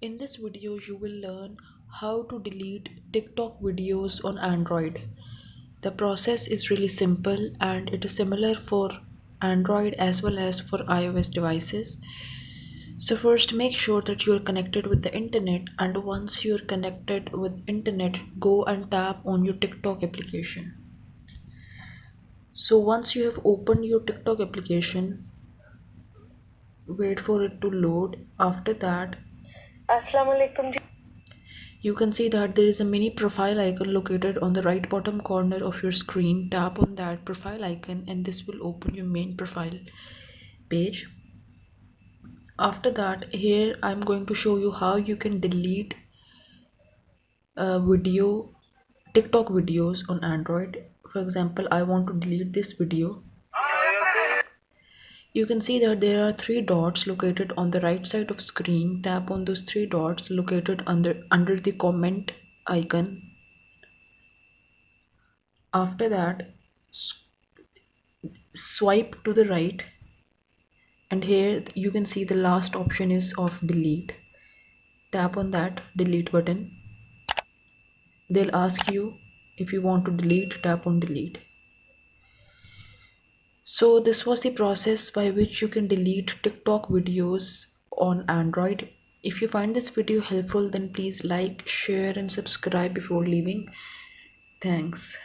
In this video, you will learn how to delete TikTok videos on Android. The process is really simple and it is similar for Android as well as for iOS devices. So first make sure that you are connected with the internet, and once you are connected with internet, go and tap on your TikTok application. So once you have opened your TikTok application, wait for it to load. After that, Assalamualaikum. you can see that there is a mini profile icon located on the right bottom corner of your screen. Tap on that profile icon and this will open your main profile page. After that, here I'm going to show you how you can delete TikTok videos on Android. For example, I want to delete this video. You can see that there are three dots located on the right side of screen. Tap on those three dots located under the comment icon. After that, swipe to the right, and here you can see the last option is of delete. Tap on that delete button. They'll ask you if you want to delete. Tap on delete. So this was the process by which you can delete TikTok videos on Android. If you find this video helpful, then please like, share and subscribe before leaving. Thanks.